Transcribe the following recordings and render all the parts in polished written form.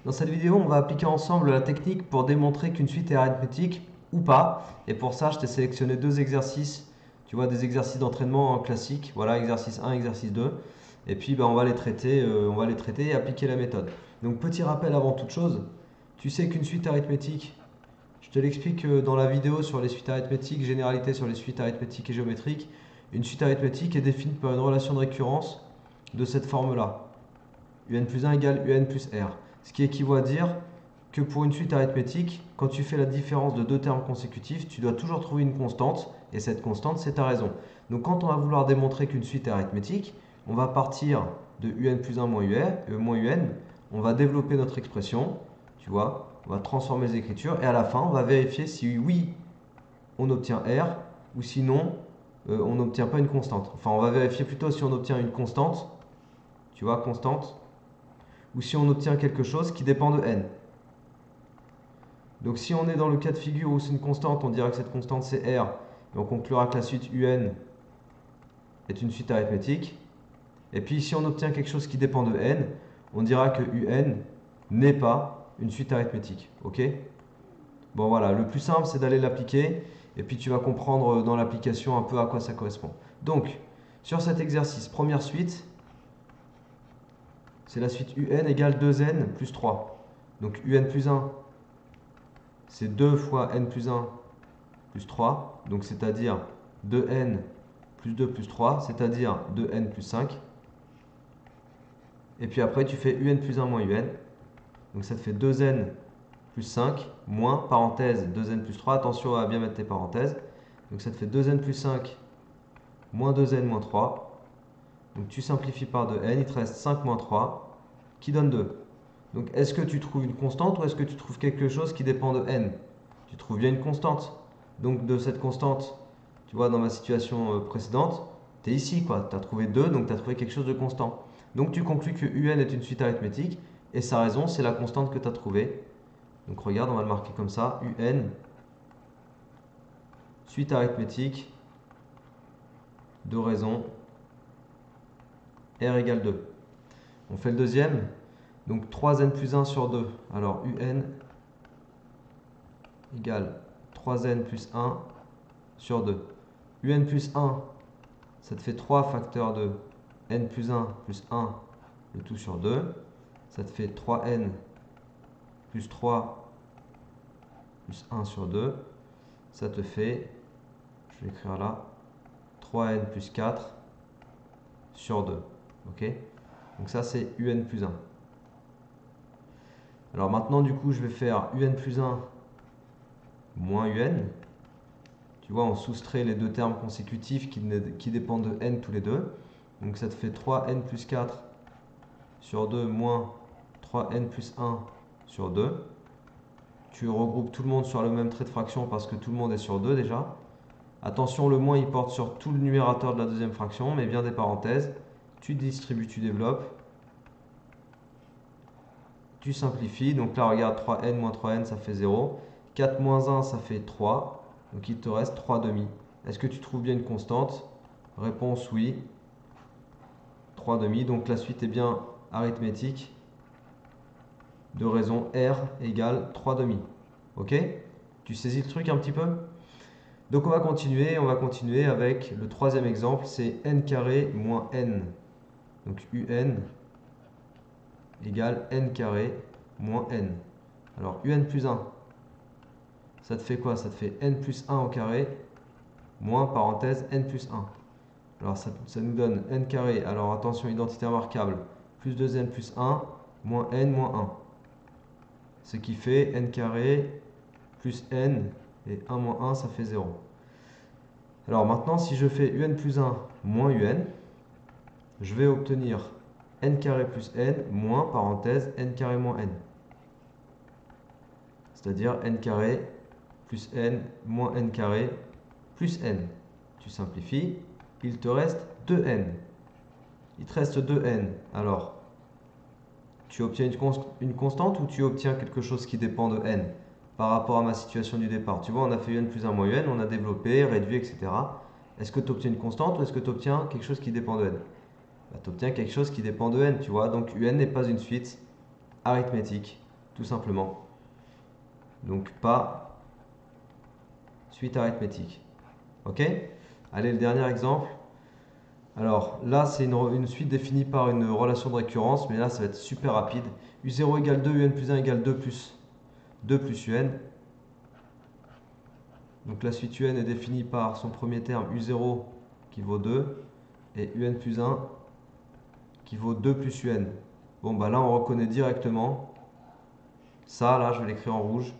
Dans cette vidéo, on va appliquer ensemble la technique pour démontrer qu'une suite est arithmétique ou pas. Et pour ça, je t'ai sélectionné deux exercices, tu vois, des exercices d'entraînement classiques. Voilà, exercice 1, exercice 2. Et puis, on va les traiter, et appliquer la méthode. Donc, petit rappel avant toute chose, tu sais qu'une suite arithmétique, je te l'explique dans la vidéo sur les suites arithmétiques, généralité sur les suites arithmétiques et géométriques. Une suite arithmétique est définie par une relation de récurrence de cette forme-là. Un plus 1 égale un plus r. Ce qui équivaut à dire que pour une suite arithmétique, quand tu fais la différence de deux termes consécutifs, tu dois toujours trouver une constante, et cette constante, c'est ta raison. Donc quand on va vouloir démontrer qu'une suite est arithmétique, on va partir de un plus 1 moins un, on va développer notre expression, tu vois, on va transformer les écritures, et à la fin, on va vérifier si oui, on obtient r, ou sinon, on n'obtient pas une constante. Enfin, on va vérifier plutôt si on obtient une constante, tu vois, constante, ou si on obtient quelque chose qui dépend de n. Donc si on est dans le cas de figure où c'est une constante, on dira que cette constante c'est r, et on conclura que la suite un est une suite arithmétique. Et puis si on obtient quelque chose qui dépend de n, on dira que un n'est pas une suite arithmétique. Ok? Bon voilà, le plus simple c'est d'aller l'appliquer, et puis tu vas comprendre dans l'application un peu à quoi ça correspond. Donc, sur cet exercice, première suite, c'est la suite un égale 2n plus 3. Donc un plus 1, c'est 2 fois n plus 1 plus 3, donc c'est-à-dire 2n plus 2 plus 3, c'est-à-dire 2n plus 5. Et puis après, tu fais un plus 1 moins un, donc ça te fait 2n plus 5 moins, parenthèse, 2n plus 3, attention à bien mettre tes parenthèses, donc ça te fait 2n plus 5 moins 2n moins 3, donc tu simplifies par 2n, il te reste 5 moins 3, qui donne 2. Donc est-ce que tu trouves une constante ou est-ce que tu trouves quelque chose qui dépend de n? Tu trouves bien une constante. Donc de cette constante, tu vois, dans ma situation précédente, tu es ici, quoi. Tu as trouvé 2, donc tu as trouvé quelque chose de constant. Donc tu conclus que un est une suite arithmétique, et sa raison, c'est la constante que tu as trouvée. Donc regarde, on va le marquer comme ça, un, suite arithmétique de raison r égale 2. On fait le deuxième, donc 3n plus 1 sur 2. Alors un égale 3n plus 1 sur 2. Un plus 1, ça te fait 3 facteurs de n plus 1 plus 1, le tout sur 2. Ça te fait 3n plus 3 plus 1 sur 2. Ça te fait, je vais écrire là, 3n plus 4 sur 2. Ok? Donc ça c'est un plus 1. Alors maintenant du coup je vais faire un plus 1 moins un. Tu vois, on soustrait les deux termes consécutifs qui dépendent de n tous les deux. Donc ça te fait 3n plus 4 sur 2 moins 3n plus 1 sur 2. Tu regroupes tout le monde sur le même trait de fraction parce que tout le monde est sur 2 déjà. Attention, le moins il porte sur tout le numérateur de la deuxième fraction, mais bien des parenthèses. Tu distribues, tu développes. Tu simplifies. Donc là, regarde, 3n moins 3n, ça fait 0. 4 moins 1, ça fait 3. Donc il te reste 3 demi. Est-ce que tu trouves bien une constante? Réponse oui. 3 demi. Donc la suite est bien arithmétique de raison r égale 3 demi. Ok? Tu saisis le truc un petit peu? Donc on va continuer avec le troisième exemple, c'est n carré moins n. Donc un égale n carré moins n. Alors un plus 1, ça te fait quoi? Ça te fait n plus 1 au carré moins parenthèse n plus 1. Alors ça nous donne n carré, alors attention, identité remarquable, plus 2n plus 1 moins n moins 1. Ce qui fait n carré plus n et 1 moins 1, ça fait 0. Alors maintenant, si je fais un plus 1 moins un, je vais obtenir n carré plus n moins, parenthèse, n carré moins n. C'est-à-dire n carré plus n moins n carré plus n. Tu simplifies, il te reste 2n. Il te reste 2n. Alors, tu obtiens une constante ou tu obtiens quelque chose qui dépend de n par rapport à ma situation du départ? Tu vois, on a fait un plus 1 moins un, on a développé, réduit, etc. Est-ce que tu obtiens une constante ou est-ce que tu obtiens quelque chose qui dépend de n? Tu obtiens quelque chose qui dépend de n, tu vois. Donc un n'est pas une suite arithmétique. tout simplement. Donc pas suite arithmétique. Ok? Allez, le dernier exemple. Alors là, c'est une suite définie par une relation de récurrence, mais là, ça va être super rapide. U0 égale 2, UN plus 1 égale 2 plus UN. Donc la suite UN est définie par son premier terme U0 qui vaut 2 et UN plus 1 qui vaut 2 plus UN. Bon, bah là, on reconnaît directement. Ça, là, je vais l'écrire en rouge.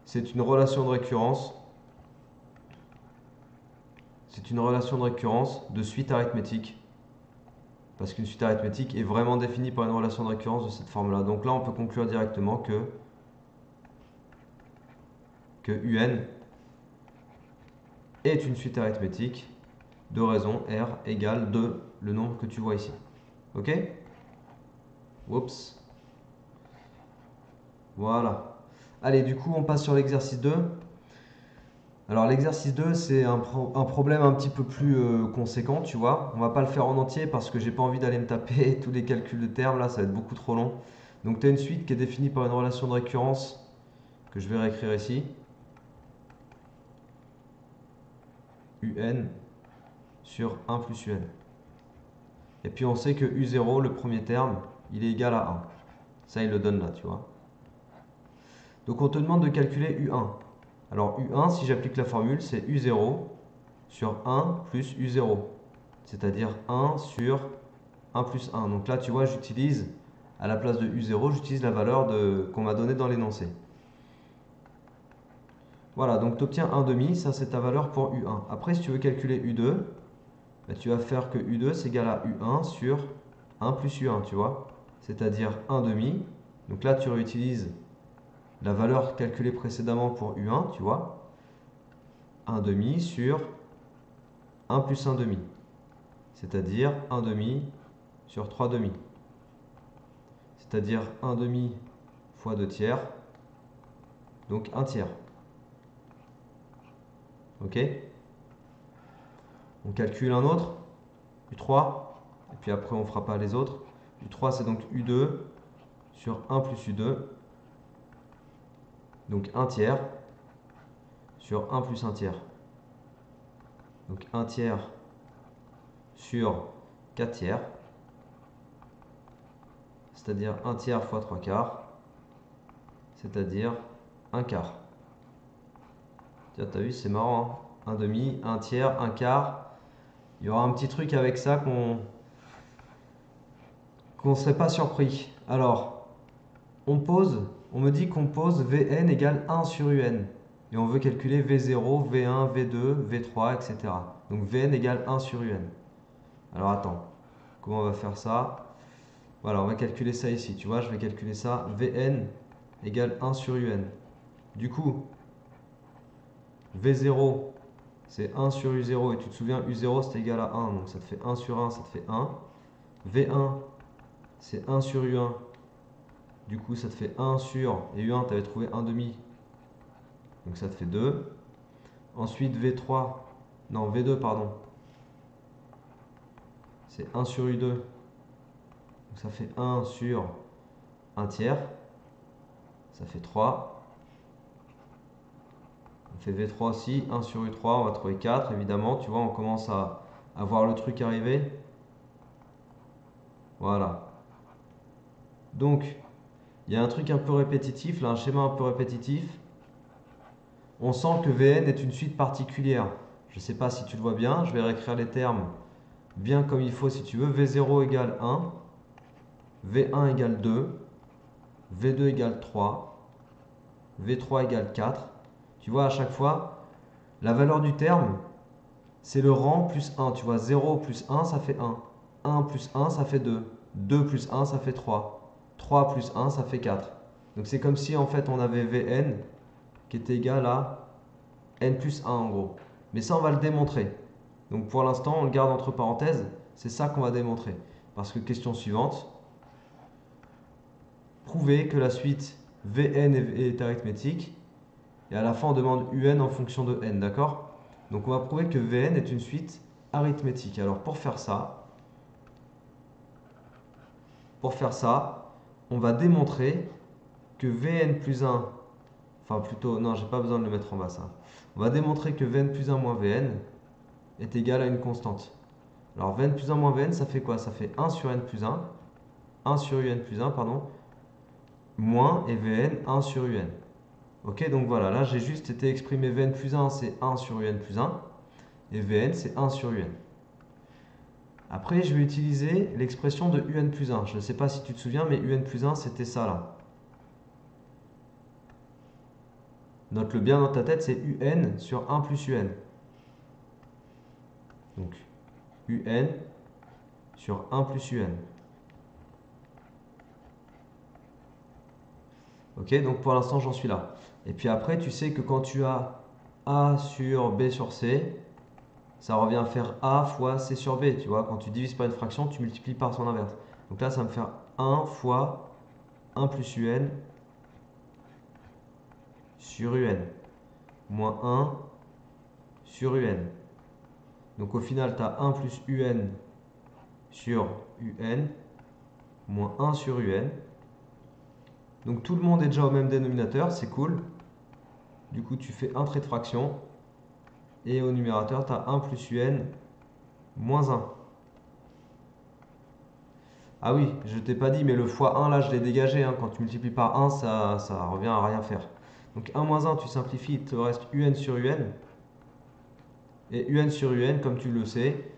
C'est une relation de récurrence. C'est une relation de récurrence de suite arithmétique. Parce qu'une suite arithmétique est vraiment définie par une relation de récurrence de cette forme-là. Donc là, on peut conclure directement que UN est une suite arithmétique de raison R égale 2, le nombre que tu vois ici. Ok? Oups. Voilà. Allez, du coup, on passe sur l'exercice 2. Alors, l'exercice 2, c'est un problème un petit peu plus conséquent, tu vois. On va pas le faire en entier parce que j'ai pas envie d'aller me taper tous les calculs de termes, là, ça va être beaucoup trop long. Donc, tu as une suite qui est définie par une relation de récurrence que je vais réécrire ici. UN sur 1 plus UN. Et puis, on sait que U0, le premier terme, il est égal à 1. Ça, il le donne là, tu vois. Donc, on te demande de calculer U1. Alors U1, si j'applique la formule, c'est U0 sur 1 plus U0. C'est-à-dire 1 sur 1 plus 1. Donc là, tu vois, j'utilise, à la place de U0, j'utilise la valeur qu'on m'a donnée dans l'énoncé. Voilà, donc tu obtiens 1 demi, ça c'est ta valeur pour U1. Après, si tu veux calculer U2, bah, tu vas faire que U2 c'est égal à U1 sur 1 plus U1, tu vois. C'est-à-dire 1 demi. Donc là, tu réutilises la valeur calculée précédemment pour U1, tu vois. 1 demi sur 1 plus 1 demi. C'est-à-dire 1 demi sur 3 demi. C'est-à-dire 1 demi fois 2 tiers, donc 1 tiers. Ok? On calcule un autre, U3, et puis après on ne fera pas les autres. U3 c'est donc U2 sur 1 plus U2, donc 1 tiers sur 1 plus 1 tiers. Donc 1 tiers sur 4 tiers, c'est-à-dire 1 tiers fois 3 quarts, c'est-à-dire 1 quart. Tiens, t'as vu, c'est marrant, hein? 1 demi, 1 tiers, 1 quart. Il y aura un petit truc avec ça qu'on ne serait pas surpris. Alors, on me dit qu'on pose Vn égale 1 sur Un. Et on veut calculer V0, V1, V2, V3, etc. Donc Vn égale 1 sur Un. Alors attends, comment on va faire ça? Voilà, on va calculer ça ici. Tu vois, je vais calculer ça. Vn égale 1 sur Un. Du coup, V0, c'est 1 sur U0. Et tu te souviens, U0, c'est égal à 1. Donc ça te fait 1 sur 1, ça te fait 1. V1, c'est 1 sur U1. Du coup, ça te fait 1 sur, et U1, tu avais trouvé 1 demi. Donc ça te fait 2. Ensuite, V3, non, V2, pardon. C'est 1 sur U2. Donc ça fait 1 sur 1 tiers. Ça fait 3. On fait V3 aussi. 1 sur U3, on va trouver 4, évidemment. Tu vois, on commence à voir le truc arriver. Voilà. Donc, il y a un truc un peu répétitif, là, un schéma un peu répétitif. On sent que Vn est une suite particulière. Je ne sais pas si tu le vois bien. Je vais réécrire les termes bien comme il faut si tu veux. V0 égale 1. V1 égale 2. V2 égale 3. V3 égale 4. Tu vois, à chaque fois, la valeur du terme, c'est le rang plus 1. Tu vois, 0 plus 1, ça fait 1. 1 plus 1, ça fait 2. 2 plus 1, ça fait 3. 3 plus 1, ça fait 4. Donc c'est comme si en fait on avait Vn qui était égal à n plus 1 en gros. Mais ça, on va le démontrer. Donc pour l'instant, on le garde entre parenthèses. C'est ça qu'on va démontrer. Parce que question suivante, prouver que la suite Vn est arithmétique. Et à la fin, on demande Un en fonction de n, d'accord? Donc on va prouver que Vn est une suite arithmétique. Alors pour faire ça, pour faire ça, on va démontrer que Vn plus 1, enfin plutôt, non, j'ai pas besoin de le mettre en bas ça. On va démontrer que Vn plus 1 moins Vn est égal à une constante. Alors Vn plus 1 moins Vn, ça fait quoi? Ça fait 1 sur n plus 1 sur un plus 1, pardon, moins et Vn 1 sur un. Ok, donc voilà, là j'ai juste été exprimé Vn plus 1, c'est 1 sur un plus 1, et Vn c'est 1 sur un. Après, je vais utiliser l'expression de un plus 1. Je ne sais pas si tu te souviens, mais un plus 1, c'était ça là. Note-le bien dans ta tête, c'est un sur 1 plus un. Donc, un sur 1 plus un. Ok, donc pour l'instant, j'en suis là. Et puis après, tu sais que quand tu as A sur B sur C, ça revient à faire A fois C sur B. Tu vois, quand tu divises par une fraction, tu multiplies par son inverse. Donc là, ça va me faire 1 fois 1 plus un sur un, moins 1 sur un. Donc au final, tu as 1 plus un sur un, moins 1 sur un. Donc tout le monde est déjà au même dénominateur, c'est cool. Du coup, tu fais un trait de fraction. Et au numérateur, tu as 1 plus un, moins 1. Ah oui, je t'ai pas dit, mais le fois 1, là, je l'ai dégagé. Hein. Quand tu multiplies par 1, ça revient à rien faire. Donc 1 moins 1, tu simplifies, il te reste un sur un. Et un sur un, comme tu le sais,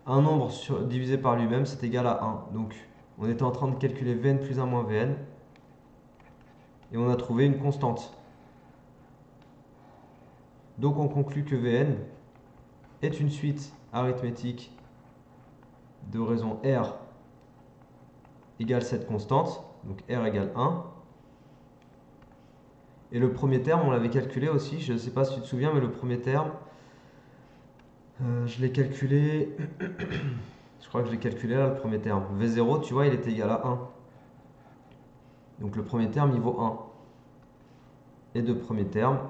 un nombre divisé par lui-même, c'est égal à 1. Donc, on était en train de calculer Vn plus 1 moins Vn. Et on a trouvé une constante. Donc, on conclut que Vn est une suite arithmétique de raison R égale cette constante. Donc, R égale 1. Et le premier terme, on l'avait calculé aussi. Je ne sais pas si tu te souviens, mais le premier terme, je l'ai calculé... Je crois que je l'ai calculé là, le premier terme. V0, tu vois, il était égal à 1. Donc le premier terme, il vaut 1. Et de premier terme,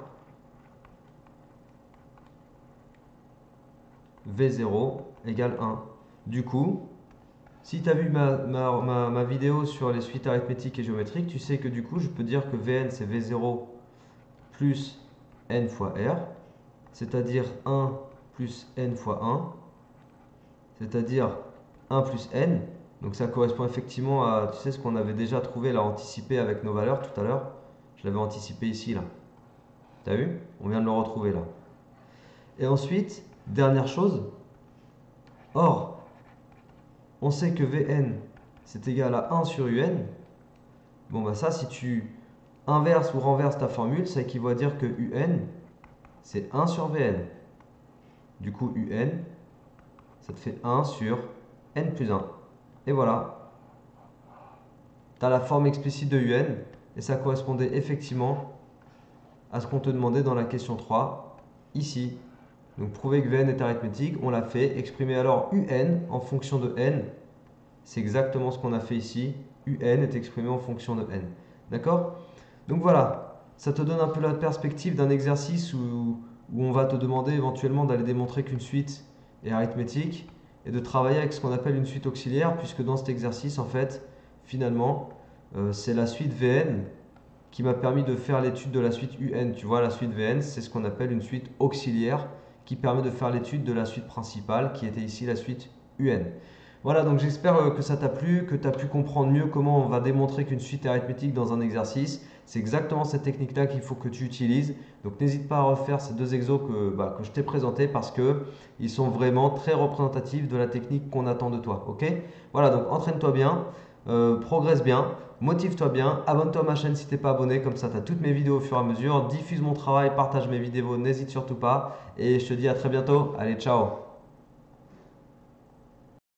V0 égale 1. Du coup, si tu as vu ma vidéo sur les suites arithmétiques et géométriques, tu sais que du coup, je peux dire que Vn, c'est V0 plus n fois R, c'est-à-dire 1 plus n fois 1, c'est-à-dire 1 plus n. Donc ça correspond effectivement à, tu sais, ce qu'on avait déjà trouvé là, anticipé avec nos valeurs tout à l'heure. Je l'avais anticipé ici, là. T'as vu? On vient de le retrouver là. Et ensuite, dernière chose, or, on sait que Vn, c'est égal à 1 sur un. Bon, bah ça, si tu inverses ou renverses ta formule, ça équivaut à dire que un, c'est 1 sur Vn. Du coup, un, ça te fait 1 sur n plus 1. Et voilà. Tu as la forme explicite de un, et ça correspondait effectivement à ce qu'on te demandait dans la question 3, ici. Donc prouver que Vn est arithmétique, on l'a fait. Exprimer alors un en fonction de n, c'est exactement ce qu'on a fait ici. Un est exprimé en fonction de n. D'accord? Donc voilà, ça te donne un peu la perspective d'un exercice où on va te demander éventuellement d'aller démontrer qu'une suite est arithmétique et de travailler avec ce qu'on appelle une suite auxiliaire, puisque dans cet exercice, en fait, finalement, c'est la suite Vn qui m'a permis de faire l'étude de la suite un. Tu vois, la suite Vn, c'est ce qu'on appelle une suite auxiliaire qui permet de faire l'étude de la suite principale qui était ici la suite un. Voilà, donc j'espère que ça t'a plu, que tu as pu comprendre mieux comment on va démontrer qu'une suite est arithmétique dans un exercice. C'est exactement cette technique-là qu'il faut que tu utilises. Donc n'hésite pas à refaire ces deux exos que je t'ai présentés parce qu'ils sont vraiment très représentatifs de la technique qu'on attend de toi. Ok? Voilà, donc entraîne-toi bien, progresse bien. Motive-toi bien, abonne-toi à ma chaîne si tu n'es pas abonné, comme ça tu as toutes mes vidéos au fur et à mesure. Diffuse mon travail, partage mes vidéos, n'hésite surtout pas. Et je te dis à très bientôt. Allez, ciao!